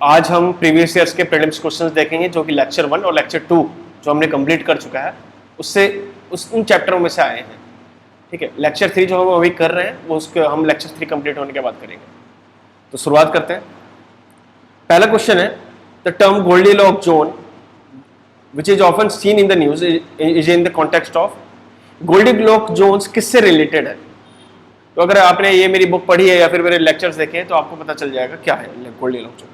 आज हम previous years के प्रीलिम्स क्वेश्चंस देखेंगे जो कि लेक्चर 1 और लेक्चर 2 जो हमने कंप्लीट कर चुका है उससे उन चैप्टरों में से आए हैं। ठीक है, लेक्चर 3 जो हम अभी कर रहे हैं वो उसके हम लेक्चर 3 कंप्लीट होने के बाद करेंगे। तो शुरुआत करते हैं। पहला क्वेश्चन है, the term Goldilocks zone which is often seen in the news is in the context of. Goldilocks zones किससे रिलेटेड है? तो अगर आपने ये मेरी बुक पढ़ी है या फिर मेरे लेक्चर्स देखे हैं तो आपको पता चल जाएगा क्या है गोल्डीलॉक्स जोन।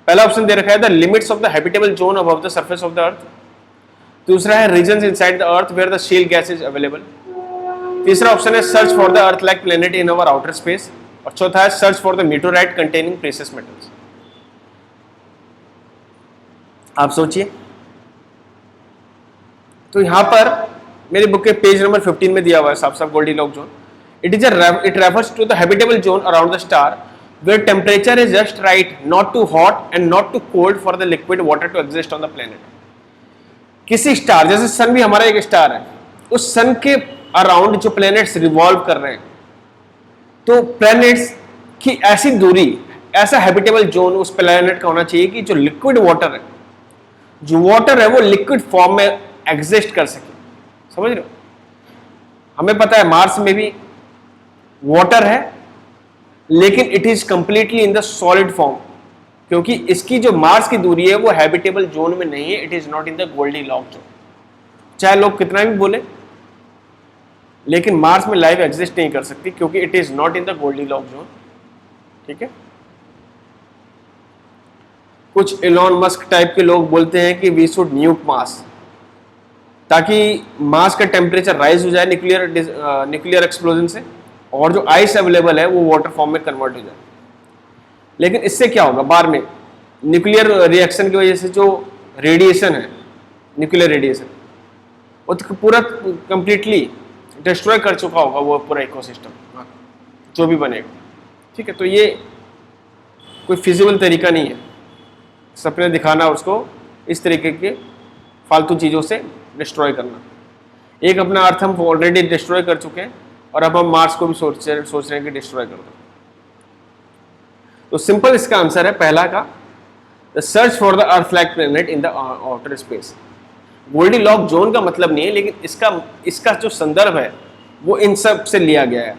पहला ऑप्शन दे रखा है the limits of the habitable zone above the surface of the earth. दूसरा है regions inside the earth where the shale gas is available. तीसरा ऑप्शन है search for the earth like planet in our outer space. और चौथा है search for the meteorite containing precious metals. आप सोचिए। तो यहां पर मेरी बुक के पेज नंबर 15 में दिया हुआ है साफ साफ Goldilocks zone. It refers to the habitable zone around the star where temperature is just right, not too hot and not too cold for the liquid water to exist on the planet. किसी star, जैसे सन भी हमारा एक star है, उस सन के around जो planets revolve कर रहे हैं, तो प्लैनेट्स की ऐसी दूरी, ऐसा हैबिटेबल जोन उस प्लैनेट का होना चाहिए कि जो लिक्विड वाटर है, जो वाटर है वो लिक्विड फॉर्म में एग्जिस्ट कर सके। समझ रहे हो? हमें पता है मार्स में भी वाटर है लेकिन it is completely in the solid form, क्योंकि इसकी जो मार्स की दूरी है वो हैबिटेबल जोन में नहीं है। It is not in the Goldilocks zone. चाहे लोग कितना भी बोले, लेकिन मार्स में लाइफ एग्जिस्ट नहीं कर सकती क्योंकि it is not in the Goldilocks zone. ठीक है। कुछ एलॉन मस्क टाइप के लोग बोलते हैं कि वी शुड न्यूक मार्स, ताकि मार्स का टेम्परेचर राइज हो जाए न्यूक्लियर एक्सप्लोजन से, और जो आइस अवेलेबल है वो वाटर फॉर्म में कन्वर्ट हो जाए। लेकिन इससे क्या होगा? बाद में न्यूक्लियर रिएक्शन की वजह से जो रेडिएशन है, न्यूक्लियर रेडिएशन, वो तो पूरा कंप्लीटली डिस्ट्रॉय कर चुका होगा वो पूरा इकोसिस्टम जो भी बनेगा। ठीक है, तो ये कोई फिजिबल तरीका नहीं है सपने दिखाना, उसको इस तरीके के फालतू चीज़ों से डिस्ट्रॉय करना। एक अपना अर्थ हम ऑलरेडी डिस्ट्रॉय कर चुके हैं और अब हम मार्स को भी सोच रहे हैं कि डिस्ट्रॉय कर दो। तो सिंपल इसका आंसर है पहला का, the search for the earth like planet in the outer space. Goldilocks zone का मतलब नहीं है, लेकिन इसका जो संदर्भ है वो इन सब से लिया गया है।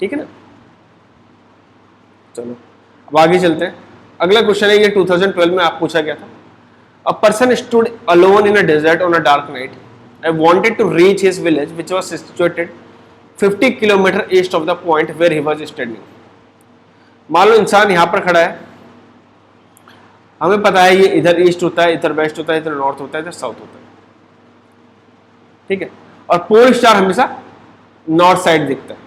ठीक है ना? चलो अब आगे चलते हैं। अगला क्वेश्चन है, ये 2012 में आप पूछा गया था। A person stood alone in a desert on a dark night and wanted to reach his village which was situated 50 kilometre east of the point where he was standing. मान लो इंसान यहां पर खड़ा है, हमें पता है ये इधर ईस्ट होता है, इधर वेस्ट होता है, इधर नॉर्थ होता है, इधर साउथ होता है। ठीक है, और पोल स्टार हमेशा नॉर्थ साइड दिखता है।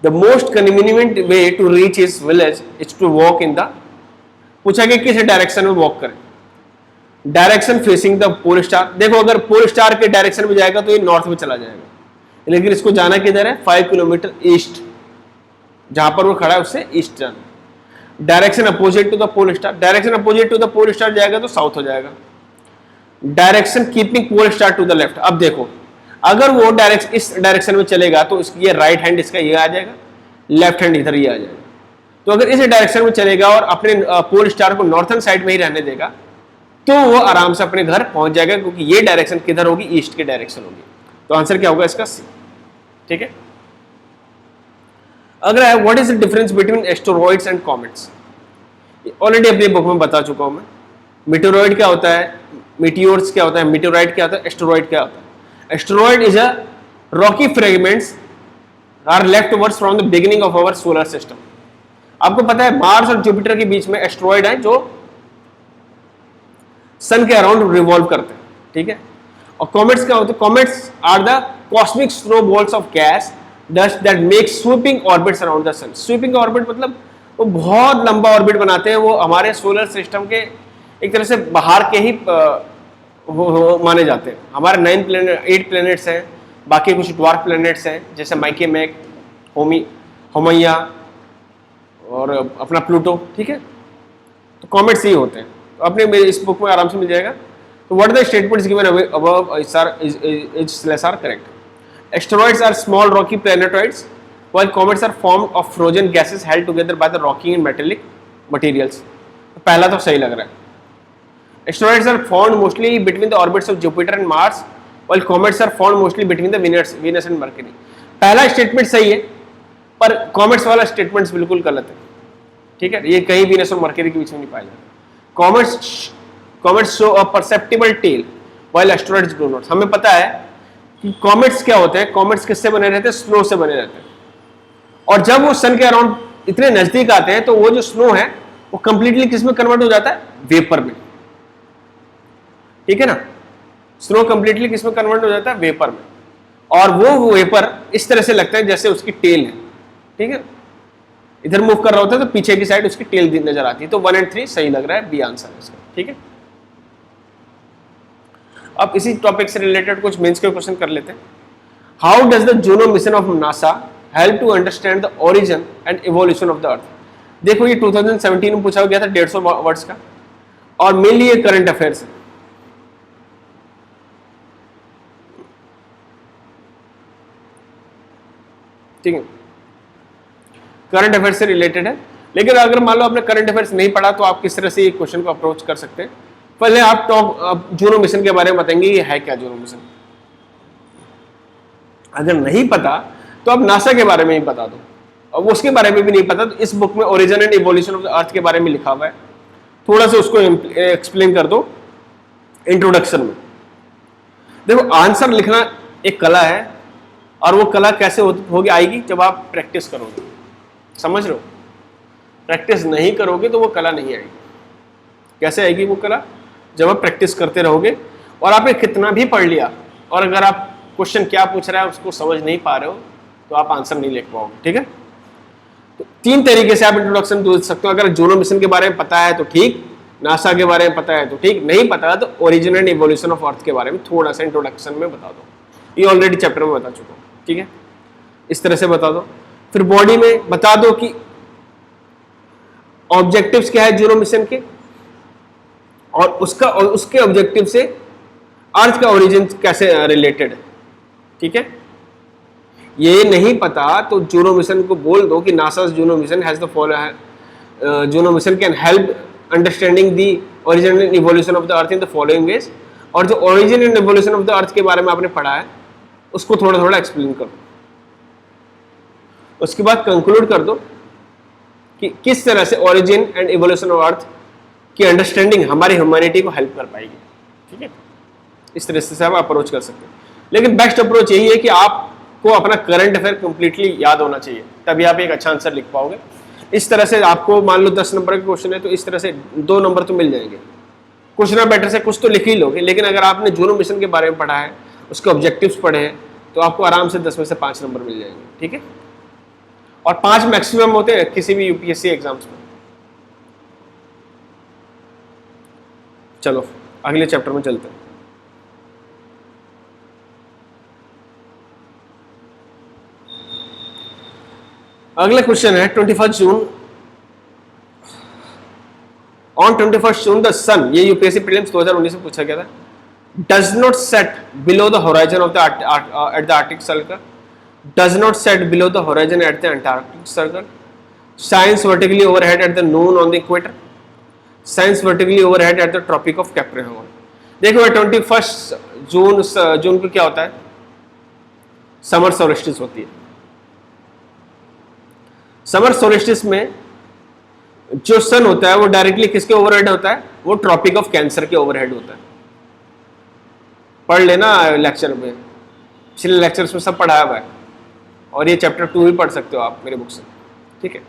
The most convenient way to reach his village is to walk in the, पूछा गया किस डायरेक्शन में वॉक करें। Direction facing the pole star. देखो अगर पोल स्टार के डायरेक्शन में जाएगा तो ये नॉर्थ में चला जाएगा, लेकिन इसको जाना किधर है? 5 किलोमीटर ईस्ट, जहां पर वो खड़ा है उससे ईस्ट जाना। Direction opposite to the pole star, direction opposite to the pole star जाएगा तो साउथ हो जाएगा। Direction keeping pole star to the left. अब देखो अगर वो डायरेक्शन इस डायरेक्शन में चलेगा तो ये राइट हैंड इसका ये आ जाएगा, लेफ्ट हैंड इधर ये आ जाएगा। तो अगर इस डायरेक्शन में चलेगा और अपने पोल स्टार को नॉर्थन साइड में ही रहने देगा तो वो आराम से अपने घर पहुंच जाएगा, क्योंकि ये डायरेक्शन किधर होगी? ईस्ट की डायरेक्शन होगी। तो आंसर क्या होगा इसका? सी। ठीक है। अगला है, what is the difference between asteroids and comets. Already अपनी बुक में बता चुका हूं मैं। मीटेरॉइड क्या होता है, मीटियोर्स क्या होता है, मीटेराइट क्या होता है, एस्टेरॉइड क्या होता है। Asteroid is a rocky fragments are leftovers from the beginning of our solar system. आपको पता है मार्स और जुपिटर के बीच में एस्टेरॉइड है जो सन के अराउंड रिवॉल्व करते हैं। ठीक है। और कॉमेट्स क्या होते हैं? Comets are the cosmic snowballs of gas dust that make sweeping orbits around the sun. Sweeping orbit मतलब वो बहुत लंबा ऑर्बिट बनाते हैं, वो हमारे सोलर सिस्टम के एक तरह से बाहर के ही माने जाते हैं। हमारे 8 प्लैनेट्स हैं, बाकी कुछ ड्वार्फ प्लैनेट्स हैं जैसे माइके मैक, होमैया और अपना प्लूटो। ठीक है, तो कॉमेट्स ही होते हैं। तो अपने इस बुक में आराम से मिल जाएगा। तो what the statements given above are correct. Asteroids are small rocky planetoids while comets are formed of frozen gases held together by the rocky and metallic materials. पहला तो सही लग रहा है. Asteroids are found mostly between the orbits of Jupiter and Mars, while comets are found mostly between the Venus and Mercury. पहला statement सही है, पर कॉमेट्स वाला स्टेटमेंट बिल्कुल गलत है. ठीक है, ये कहीं वीनस और मरकरी के बीच में नहीं पाया जाता. Comets show a perceptible tail while asteroids do not. हमें पता है कि कॉमेट्स क्या होते हैं. कॉमेट्स किससे बने रहते हैं? स्नो से बने रहते हैं. और जब वो सन के अराउंड इतने नजदीक आते हैं तो वो जो स्नो है वो कंप्लीटली किस में कन्वर्ट हो जाता है? वेपर में. ठीक है ना, स्नो कंप्लीटली किस में कन्वर्ट हो जाता है? वेपर में. और वो वेपर इस तरह से लगता है जैसे उसकी टेल है. ठीक है, इधर मूव कर रहा होता है तो पीछे की साइड उसकी टेल नजर आती है. तो 1 और 3 सही लग रहा है, बी आंसर है इसका. ठीक है, अब इसी टॉपिक से रिलेटेड कुछ मेंस के क्वेश्चन कर लेते हैं. How does the Juno mission of NASA help to understand the origin and evolution of the earth. देखो ये 2017 में पूछा गया था 150 वर्ड्स का, और मेनली ये करंट अफेयर्स है. ठीक है, करंट अफेयर से रिलेटेड है. लेकिन अगर मान लो आपने करंट अफेयर्स नहीं पढ़ा तो आप किस तरह से ये क्वेश्चन को अप्रोच कर सकते हैं. पहले आप जूनो मिशन के बारे में बताएंगे ये है क्या जूनो मिशन. अगर नहीं पता तो आप नासा के बारे में ही बता दो. अब उसके बारे में भी नहीं पता तो इस बुक में origin and evolution of the अर्थ के बारे में लिखा हुआ है, थोड़ा सा उसको एक्सप्लेन कर दो इंट्रोडक्शन में. देखो आंसर लिखना एक कला है, और वो कला कैसे होगी आएगी जब आप प्रैक्टिस करोगे. समझ रहे हो, प्रैक्टिस नहीं करोगे तो वो कला नहीं आएगी. कैसे आएगी वो कला? जब आप प्रैक्टिस करते रहोगे. और आपने कितना भी पढ़ लिया और अगर आप क्वेश्चन क्या पूछ रहा है उसको समझ नहीं पा रहे हो तो आप आंसर नहीं लिख पाओगे. ठीक है, तो 3 तरीके से आप इंट्रोडक्शन दे सकते हो. अगर जूनो मिशन के बारे में पता है तो ठीक, नासा के बारे में पता है तो ठीक, नहीं पता है तो origin and evolution of earth के बारे में थोड़ा सा इंट्रोडक्शन में बता दो. ये ऑलरेडी चैप्टर में बता चुका हूँ. ठीक है, इस तरह से बता दो. फिर बॉडी में बता दो कि ऑब्जेक्टिव्स क्या है जूनो मिशन के, और उसके ऑब्जेक्टिव से अर्थ का ओरिजिन कैसे रिलेटेड है. ठीक है, ये नहीं पता तो जूनो मिशन को बोल दो कि NASA's Juno mission has the follow Juno mission can help understanding the origin and evolution of the earth in the following veg. और जो origin and evolution of the अर्थ के बारे में आपने पढ़ा है उसको थोड़ा थोड़ा एक्सप्लेन कर दो. उसके बाद कंक्लूड कर दो कि किस तरह से origin and evolution of earth की अंडरस्टैंडिंग हमारी ह्यूमैनिटी को हेल्प कर पाएगी. ठीक है, इस तरह से आप अप्रोच कर सकते हैं. लेकिन बेस्ट अप्रोच यही है कि आपको अपना करंट अफेयर कंप्लीटली याद होना चाहिए, तभी आप एक अच्छा आंसर लिख पाओगे. इस तरह से आपको मान लो 10 नंबर का क्वेश्चन है तो इस तरह से 2 नंबर तो मिल जाएंगे. कुछ ना बेटर से कुछ तो लिख ही लोगे. लेकिन अगर आपने जूनो मिशन के बारे में पढ़ा है, उसके ऑब्जेक्टिव्स पढ़े हैं, तो आपको आराम से 10 में से 5 नंबर मिल जाएंगे. ठीक है, और 5 मैक्सिमम होते हैं किसी भी यूपीएससी एग्जाम्स में. चलो अगले चैप्टर में चलते हैं. अगला क्वेश्चन है 21 जून. ऑन 21 जून द सन, ये यूपीएससी प्रीलिम्स 2019 में पूछा गया था, does not set below the horizon of the at the Arctic circle, does not set below the horizon at the Antarctic Circle, shines vertically overhead at the noon on the equator, shines vertically overhead at the Tropic of Capricorn. देखो 21 जून को क्या होता है? Summer solstice होती है. Summer solstice में जो सन होता है वो डायरेक्टली किसके ओवरहेड होता है? वो ट्रॉपिक ऑफ कैंसर के ओवरहेड होता है. पढ़ लेना लेक्चर में, पिछले लेक्चर्स में सब पढ़ाया हुआ है, और ये चैप्टर 2 भी पढ़ सकते हो आप मेरे बुक से. ठीक है,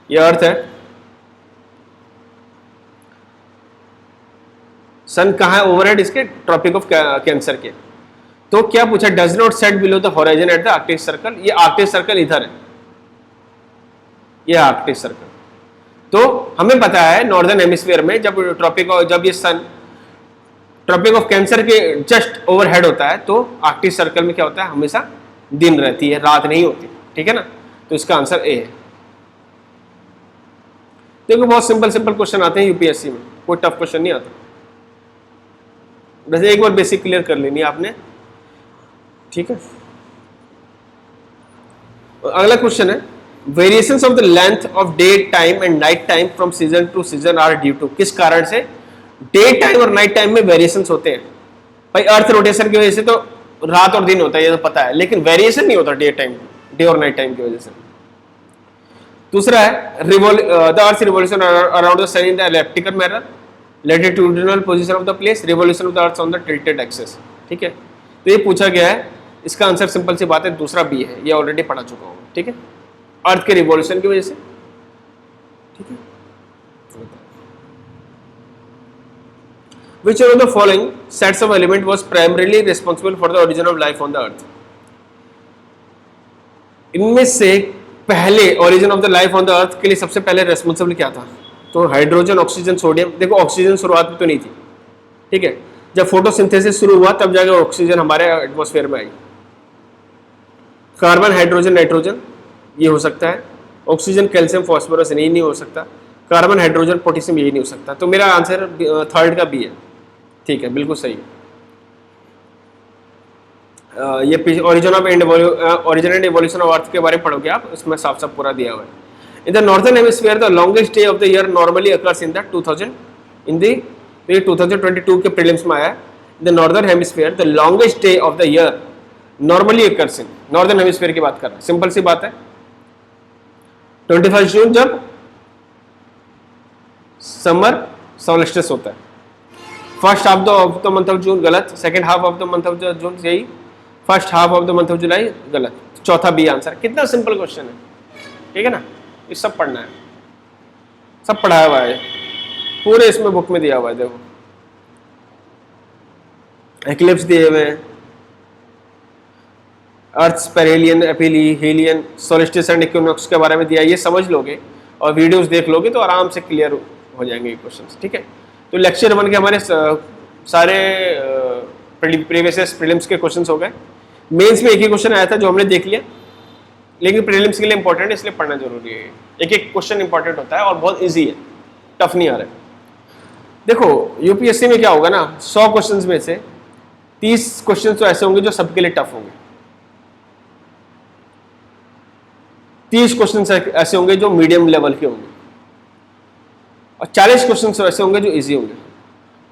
ये अर्थ है. सन कहाँ है? ओवरहेड इसके ट्रॉपिक ऑफ कैंसर के. तो क्या पूछा? Does not set below the horizon at the Arctic circle. ये आर्कटिक सर्कल इधर है, ये आर्कटिक सर्कल. तो हमें पता है नॉर्दर्न हेमिस्फीयर में जब ये सन ट्रॉपिक ऑफ कैंसर के जस्ट ओवरहेड होता है तो आर्कटिक सर्कल में क्या होता है? हमेशा दिन रहती है, रात नहीं होती. ठीक है ना, तो इसका आंसर ए है. देखो बहुत सिंपल क्वेश्चन आते हैं यूपीएससी में, कोई टफ क्वेश्चन नहीं आता. वैसे एक बार बेसिक क्लियर कर लेनी है आपने. ठीक है, अगला क्वेश्चन है, variations of the length of day time and night time from season to season are due to, किस कारण से डे टाइम और नाइट टाइम में वेरिएशंस होते हैं? भाई अर्थ रोटेशन की वजह से तो रात और दिन होता है, ये तो पता है, लेकिन वेरिएशन नहीं होता डे और नाइट टाइम की वजह से। दूसरा है the earth revolution around the sun in the elliptical manner, latitudinal position of the place, revolution of the earth on the tilted axis. ठीक है, तो ये पूछा गया है, इसका आंसर सिंपल सी बात है दूसरा बी है, ये ऑलरेडी पढ़ा चुका हूँ। ठीक है, अर्थ के रिवॉल्यूशन की वजह से। ठीक है, which of the following sets of element was primarily responsible for the origin of life on the earth? इनमें से पहले origin of the life on the earth के लिए सबसे पहले रेस्पॉन्सिबल क्या था? तो हाइड्रोजन, ऑक्सीजन, सोडियम। देखो ऑक्सीजन शुरुआत में तो नहीं थी, ठीक है, जब फोटोसिंथेसिस शुरू हुआ तब जाकर ऑक्सीजन हमारे एटमॉस्फेयर में आई। कार्बन, हाइड्रोजन, नाइट्रोजन ये हो सकता है, ऑक्सीजन, कैल्शियम, फॉस्फोरस नहीं हो सकता, कार्बन, हाइड्रोजन, पोटेशियम ये नहीं हो सकता। तो मेरा आंसर थर्ड का बी है। ठीक है, बिल्कुल सही है। ये origin and evolution of earth के बारे में पढ़ोगे आप, इसमें साफ साफ पूरा दिया हुआ है। In the northern hemisphere the longest day of the year normally occurs in the 2022 के प्रीलिम्स में आया है। In the northern hemisphere the longest day of the year normally occurs in, northern hemisphere की बात कर रहा है, सिंपल सी बात है 21 जून, जब समर सोल्स्टिस होता है। First half of the month of June गलत, second half of the month of June सही, first half of the month of July गलत, चौथा बी आंसर। कितना सिंपल क्वेश्चन है, ठीक है ना, ये सब पढ़ना है, सब पढ़ाया हुआ है, पूरे इसमें बुक में दिया हुआ है। देखो एक्लिप्स दिए हुए हैं, अर्थ पेरिलियन, एपीलियन, सोलिस्टिस एंड इक्विनॉक्स के बारे में दिया, ये समझ लोगे और वीडियोस देख लोगे तो आराम से क्लियर हो जाएंगे ये क्वेश्चंस। ठीक है, तो लेक्चर 1 के हमारे सारे प्रीवियस प्रीलिम्स के क्वेश्चंस हो गए। मेंस में एक ही क्वेश्चन आया था जो हमने देख लिया, लेकिन प्रीलिम्स के लिए इंपॉर्टेंट है इसलिए पढ़ना जरूरी है। एक एक क्वेश्चन इंपॉर्टेंट होता है और बहुत इजी है, टफ नहीं आ रहा है। देखो यूपीएससी में क्या होगा ना, 100 क्वेश्चंस में से 30 क्वेश्चंस तो ऐसे होंगे जो सबके लिए टफ होंगे, 30 क्वेश्चंस ऐसे होंगे जो मीडियम लेवल के होंगे, और 40 क्वेश्चंस ऐसे होंगे जो इजी होंगे।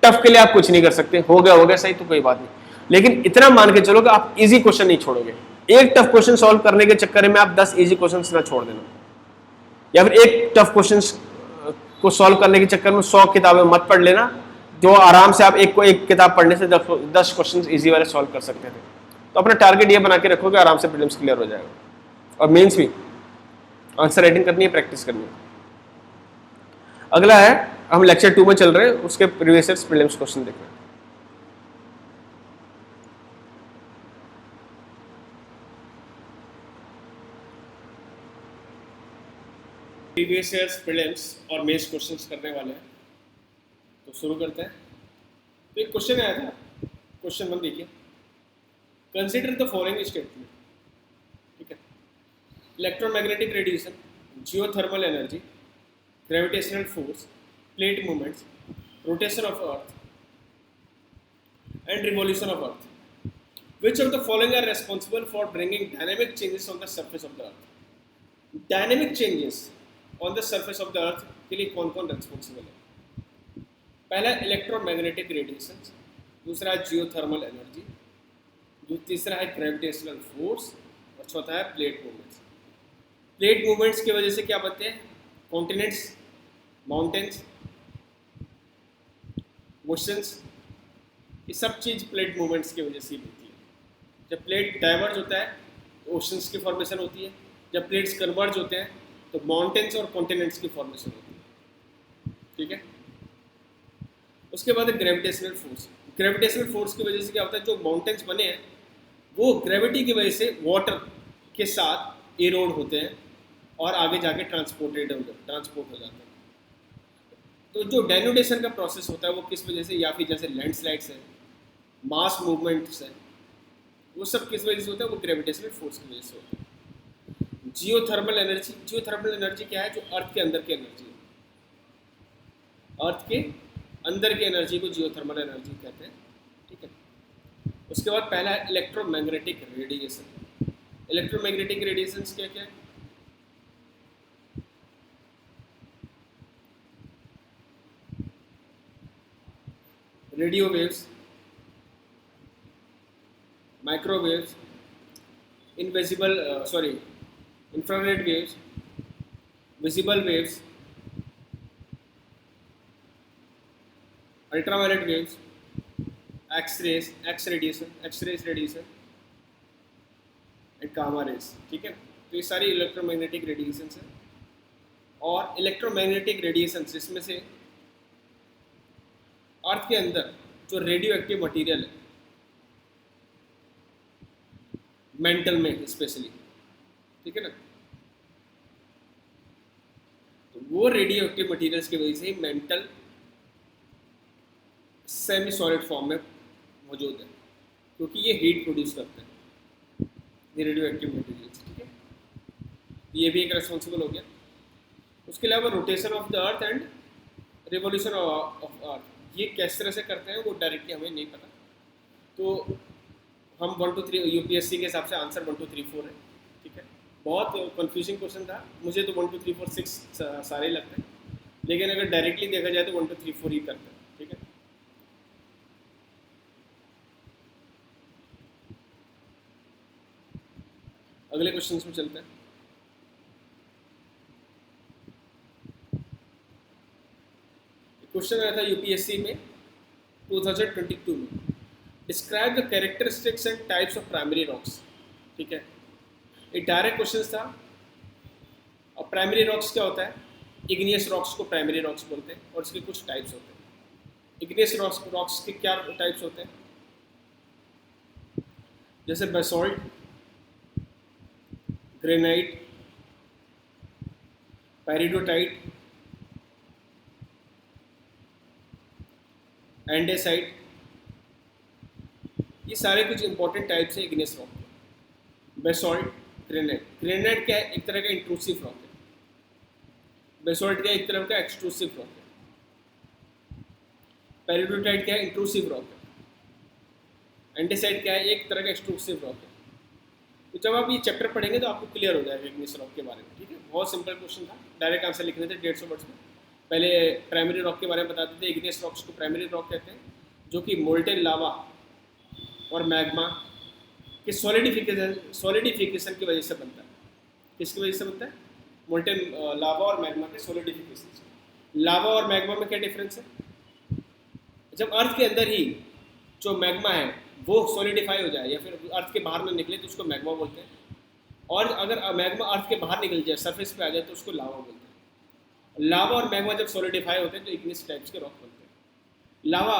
टफ के लिए आप कुछ नहीं कर सकते, हो गया सही तो कोई बात नहीं, लेकिन इतना मान के चलो कि आप इजी क्वेश्चन नहीं छोड़ोगे। एक टफ क्वेश्चन सॉल्व करने के चक्कर में आप 10 इजी क्वेश्चंस ना छोड़ देना, या फिर एक टफ क्वेश्चन को सॉल्व करने के चक्कर में 100 किताबें मत पढ़ लेना, जो आराम से आप एक किताब पढ़ने से 10 क्वेश्चन इजी वाले सॉल्व कर सकते थे। तो अपना टारगेट ये बना के रखोगे, आराम से प्रीलिम्स क्लियर हो जाएगा। और मेंस भी आंसर राइटिंग करनी है, प्रैक्टिस करनी है। अगला है, हम लेक्चर 2 में चल रहे हैं, उसके प्रीवियस प्रीलिम्स क्वेश्चन देख रहे हैं। प्रीवियस ईयर्स प्रीलिम्स और मेंस क्वेश्चंस करने वाले हैं, तो शुरू करते हैं। तो एक क्वेश्चन आया था, क्वेश्चन 1 देखिए, कंसीडर द फॉलोइंग स्टेटमेंट। ठीक है, electromagnetic radiation, geothermal energy, gravitational force, plate movements, rotation of earth and revolution of earth, which of the following are responsible for bringing dynamic changes on the surface of the earth? Dynamic changes on the surface of the अर्थ के लिए कौन कौन responsible है? पहला electromagnetic radiation, दूसरा है geothermal energy, तीसरा है ग्रेविटेशनल फोर्स, और चौथा है प्लेट मूवमेंट्स। प्लेट मूवमेंट्स की वजह से क्या बनते हैं? कॉन्टिनेंट्स, माउंटेन्स, ओशंस, ये सब चीज़ प्लेट मूवमेंट्स की वजह से ही होती है। जब प्लेट डाइवर्ज होता है तो ओशंस की फॉर्मेशन होती है, जब प्लेट्स कन्वर्ज होते हैं तो माउंटेन्स और कॉन्टिनेंट्स की फॉर्मेशन होती है। ठीक है, उसके बाद है ग्रेविटेशनल फोर्स। ग्रेविटेशनल फोर्स की वजह से क्या होता है, जो माउंटेन्स बने हैं वो ग्रेविटी की वजह से वाटर के साथ इरोड होते हैं और आगे जाके ट्रांसपोर्ट हो जाते हैं। तो जो डेनुडेशन का प्रोसेस होता है वो किस वजह से, या फिर जैसे लैंडस्लाइड्स है, मास मूवमेंट्स है, वो सब किस वजह से होता है? वो ग्रेविटेशनल फोर्स की वजह से होता है। जियोथर्मल एनर्जी, जियोथर्मल एनर्जी क्या है? जो अर्थ के अंदर की एनर्जी है, अर्थ के अंदर की एनर्जी को जियोथर्मल एनर्जी कहते हैं। ठीक है, उसके बाद पहला है इलेक्ट्रोमैग्नेटिक रेडिएशन। इलेक्ट्रोमैग्नेटिक रेडिएशंस क्या क्या है? Radio waves, microwaves, invisible sorry infrared waves, visible waves, ultraviolet waves, X rays, X rays radiation and gamma rays. ठीक है, तो ये सारी इलेक्ट्रोमैग्नेटिक रेडिएशंस हैं। और इलेक्ट्रोमैग्नेटिक रेडिएशंस इसमें से अर्थ के अंदर जो रेडियो एक्टिव मटीरियल है, मेंटल में स्पेशली, ठीक है ना, तो वो रेडियो एक्टिव मटीरियल्स की वजह से ही मेंटल सेमी सॉलिड फॉर्म में मौजूद है, क्योंकि ये हीट प्रोड्यूस करते हैं, ये रेडियो एक्टिव मटीरियल्स। ठीक है, ये भी एक रेस्पॉन्सिबल हो गया। उसके अलावा rotation of the earth and revolution of earth, ये किस तरह से करते हैं वो डायरेक्टली हमें नहीं पता। तो हम 1 2 3 यूपीएससी के हिसाब से आंसर 1 2 3 4 है। ठीक है, बहुत कंफ्यूजिंग क्वेश्चन था, मुझे तो 1 2 3 4 6 सारे लगते हैं, लेकिन अगर डायरेक्टली देखा जाए तो 1 2 3 4 ही करते हैं। ठीक है, अगले क्वेश्चन में चलते हैं। क्वेश्चन आया था यूपीएससी में 2022 में, describe the characteristics and types of primary rocks. ठीक है, एक डायरेक्ट क्वेश्चन था। और प्राइमरी रॉक्स क्या होता है? इग्नियस रॉक्स को प्राइमरी रॉक्स बोलते हैं और इसके कुछ टाइप्स होते हैं। इग्नियस रॉक्स के क्या टाइप्स होते हैं? जैसे बेसॉल्ट, ग्रेनाइट, पेरिडोटाइट, एंडेसाइट, ये सारे कुछ इंपॉर्टेंट टाइप्स हैं इग्नियस रॉक के। Basalt, granite. ग्रेनाइट क्या है? एक तरह का इंट्रूसिव रॉक है। बेसॉल्ट क्या है? एक तरह का एक्सट्रूसिव रॉक है। पेरिडोटाइट क्या है? इंट्रूसिव रॉक है। एंडेसाइट क्या है? एक तरह का एक्सट्रूसिव रॉक है। तो जब आप ये चैप्टर पढ़ेंगे तो आपको क्लियर हो जाएगा इग्नियस रॉक के बारे में। ठीक है, बहुत सिंपल क्वेश्चन था, डायरेक्ट आंसर लिखने थे 150 वर्ड्स में। पहले प्राइमरी रॉक के बारे में बताते थे। इग्नियस रॉक्स को प्राइमरी रॉक कहते हैं, जो कि मोल्टेन लावा और मैग्मा के सॉलिडिफिकेशन की वजह से बनता है। किसकी वजह से बनता है? मोल्टेन लावा और मैग्मा के सॉलिडिफिकेशन से। लावा और मैग्मा में क्या डिफरेंस है? जब अर्थ के अंदर ही जो मैग्मा है वो सॉलिडिफाई हो जाए या फिर अर्थ के बाहर में निकले तो उसको मैग्मा बोलते हैं, और अगर मैग्मा अर्थ के बाहर निकल जाए, सरफेस पे आ जाए, तो उसको लावा बोलते हैं। लावा और मैग्मा जब सॉलिडिफाई होते हैं तो इग्नियस टाइप्स के रॉक बनते हैं। लावा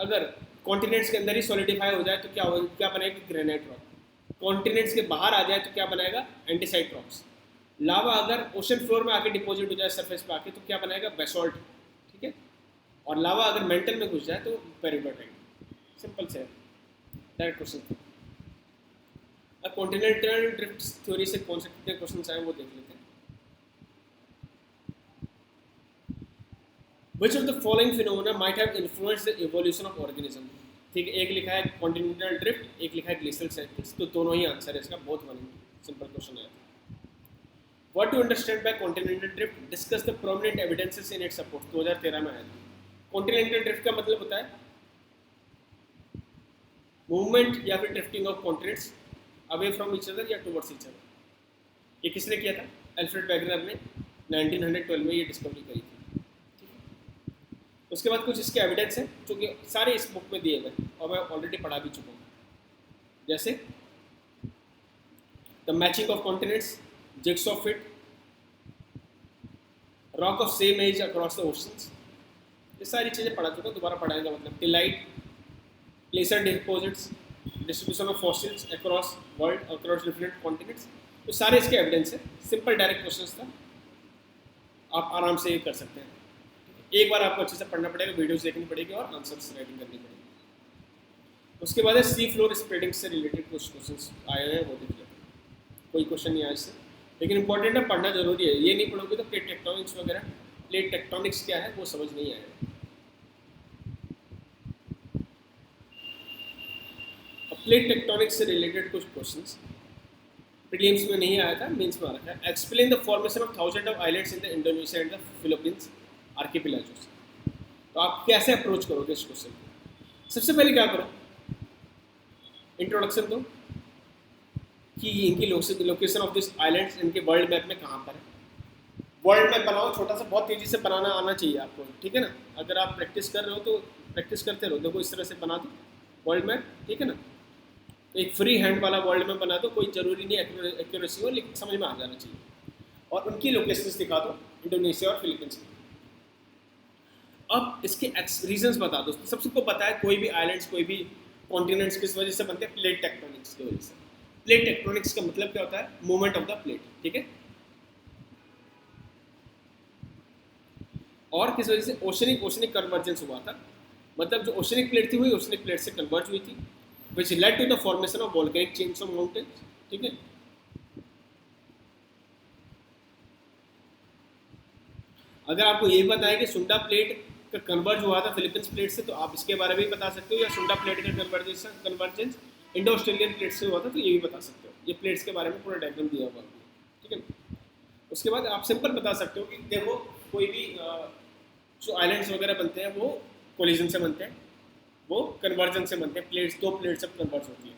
अगर कॉन्टिनेंट्स के अंदर ही सॉलिडिफाई हो जाए तो क्या बनेगा? Granite rock. कॉन्टिनेंट्स के बाहर आ जाए तो क्या बनाएगा? एंटीसाइट रॉक्स। लावा अगर ओशन फ्लोर में आके डिपॉजिट हो जाए सरफेस पे आके तो क्या बनाएगा? बेसॉल्ट। ठीक है, और लावा अगर मेंटल में घुस जाए तो पेरिडोटाइट। सिंपल से डायरेक्ट क्वेश्चन। अब कॉन्टिनेंटल ड्रिफ्ट थ्योरी से कौन से कितने क्वेश्चन आए वो देख लेते हैं। Which of the following phenomena might have influenced the evolution of organism? ठीक है, एक लिखा है कॉन्टिनेंटल ड्रिफ्ट, एक लिखा है ग्लेशियल साइकिल्स, तो दोनों ही आंसर है इसका, बहुत बनेंगे। सिंपल क्वेश्चन है। What do you understand by continental drift? Discuss the prominent evidences in its support। 2013 में आया था। कॉन्टिनेंटल ड्रिफ्ट का मतलब होता है मूवमेंट या फिर drifting of continents away from each other या टुवर्ड्स ईच अदर। ये किसने किया था? अल्फ्रेड वेगनर ने 1912 में ये डिस्कवरी करी थी। ठीक है, उसके बाद कुछ इसके एविडेंस हैं जो कि सारे इस बुक में दिए गए और मैं ऑलरेडी पढ़ा भी चुका हूँ। जैसे the matching of continents, jigsaw fit, rock of same age across the oceans, ये सारी चीज़ें पढ़ा चुका हूँ, दोबारा पढ़ाने का मतलब। Tillite, प्लेसर deposits, distribution of fossils across world, across different continents, तो सारे इसके एविडेंस है। सिंपल डायरेक्ट क्वेश्चंस था, आप आराम से ये कर सकते हैं। एक बार आपको अच्छे से पढ़ना पड़ेगा, वीडियोस देखनी पड़ेगी और आंसर्स राइटिंग करनी पड़ेगी। उसके बाद है सी फ्लोर स्प्रेडिंग से रिलेटेड कुछ क्वेश्चंस आए हैं, वो देख लेते हैं। कोई क्वेश्चन नहीं आया इससे, लेकिन इंपॉर्टेंट है, पढ़ना जरूरी है। ये नहीं पढ़ोगे तो प्लेट टेक्टोनिक्स वगैरह, प्लेट टेक्टोनिक्स क्या है वो समझ नहीं आएगा। प्लेट टेक्टोनिक्स से रिलेटेड कुछ क्वेश्चंस। प्रीलिम्स में नहीं आया था, मेंस में आ रखा है। Explain the formation of thousand of islands in the Indonesia and the Philippines archipelagos. तो आप कैसे अप्रोच करोगे इस क्वेश्चन को? सबसे पहले क्या करो, इंट्रोडक्शन दो कि इनकी लोकेशन ऑफ दिस आइलैंड्स इनके वर्ल्ड मैप में कहाँ पर है। वर्ल्ड मैप बनाओ छोटा सा, बहुत तेज़ी से बनाना आना चाहिए आपको, ठीक है ना। अगर आप प्रैक्टिस कर रहे हो तो प्रैक्टिस करते रहो। देखो इस तरह से बना दो वर्ल्ड मैप, ठीक है ना। एक फ्री हैंड वाला वर्ल्ड मैप बना दो, कोई ज़रूरी नहीं एक्यूरेसी हो, लेकिन समझ में आ जाना चाहिए। और उनकी लोकेशंस दिखा दो, इंडोनेशिया और फिलीपींस की। अब इसके रीजंस बता दो। सबको पता है कोई भी आइलैंड्स, कोई भी कॉन्टिनेंट्स किस वजह से बनते हैं? प्लेट टेक्टोनिक्स की वजह से। प्लेट टेक्टोनिक्स का मतलब क्या होता है? मूवमेंट ऑफ द प्लेट, ठीक है। और किस वजह से? ओशनिक कन्वर्जेंस हुआ था, मतलब जो ओशनिक प्लेट थी वही ओशनिक प्लेट से कन्वर्ज हुई थी, which led to the formation of volcanic chains of mountains, ठीक है। अगर आपको ये पता है कि सुंडा प्लेट का कन्वर्ज हुआ था फिलीपींस प्लेट से, तो आप इसके बारे में भी बता सकते हो, या सुंडा प्लेट का कन्वर्जेंस इंडो ऑस्ट्रेलियन प्लेट से हुआ था, तो ये भी बता सकते हो। ये प्लेट्स के बारे में पूरा डायग्राम दिया हुआ है, ठीक है। उसके बाद आप सिंपल बता सकते हो कि देखो कोई भी जो आइलैंड्स वगैरह बनते हैं वो कोलिजन से बनते हैं, वो कन्वर्जन से बनते हैं। प्लेट्स, दो प्लेट्स सब कन्वर्ज होती है।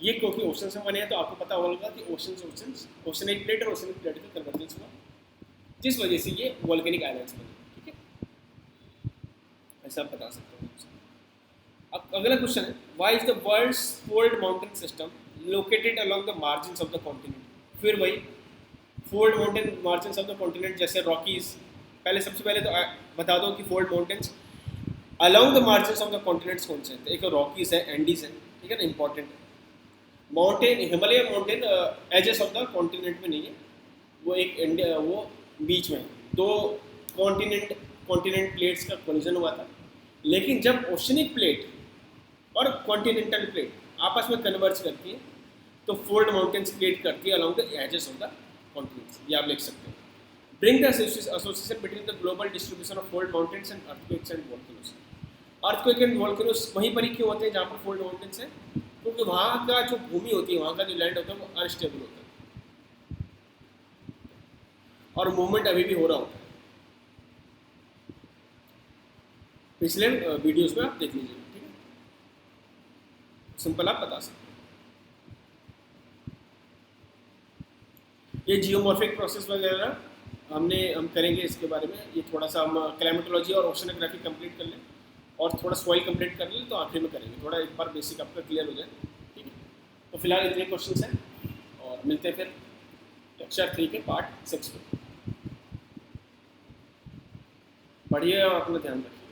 ये क्योंकि ओशन से बने हैं, तो आपको पता होगा कि ओशनिक प्लेट और ओशनिक प्लेट का कन्वर्जेंस हुआ, जिस वजह से ये वोल्केनिक आइलैंड्स बने, ठीक है। ऐसा आप बता सकते हो। अब अगला क्वेश्चन है, why is the world's fold mountain system located along the margins of the continent? फिर वही fold mountain margins of the continent, जैसे रॉकीज। पहले सबसे पहले तो बता दो कि fold mountains along the margins of the continents कौन से हैं? एक रॉकीज है, एंडीज है, ठीक है ना, इंपॉर्टेंट है। Mountain, Himalaya mountain edges of the continent में नहीं है, वो एक वो बीच में दो कॉन्टिनेंट प्लेट्स का कोलिजन हुआ था। लेकिन जब ओशनिक प्लेट और कॉन्टिनेंटल प्लेट आपस में कन्वर्ज करती है, तो फोल्ड माउंटेन्स क्रिएट करती है along the edges of the continents. ये आप लिख सकते हो। Bring the association between the global distribution of fold mountains and earthquakes and volcanoes. Earthquake and volcanoes वहीं पर ही क्यों होते हैं जहाँ पर फोल्ड माउंटेन्स हैं? क्योंकि वहाँ का जो भूमि होती है, वहाँ का जो लैंड होता है, वो अनस्टेबल होता है और मूवमेंट अभी भी हो रहा होता है। पिछले वीडियोस में आप देख लीजिए, ठीक है। सिंपल आप बता सकते हैं। ये जियोमॉर्फिक प्रोसेस वगैरह हम करेंगे इसके बारे में। ये थोड़ा सा हम क्लाइमेटोलॉजी और ओशनोग्राफी कंप्लीट कर लें और थोड़ा सॉइल कंप्लीट कर लें, तो आखिर में करेंगे। थोड़ा एक बार बेसिक आपका क्लियर हो जाए, ठीक है। तो फिलहाल इतने क्वेश्चन हैं और मिलते हैं फिर लेक्चर 3 के पार्ट 6 में। पढ़िए और अपना ध्यान रखिए।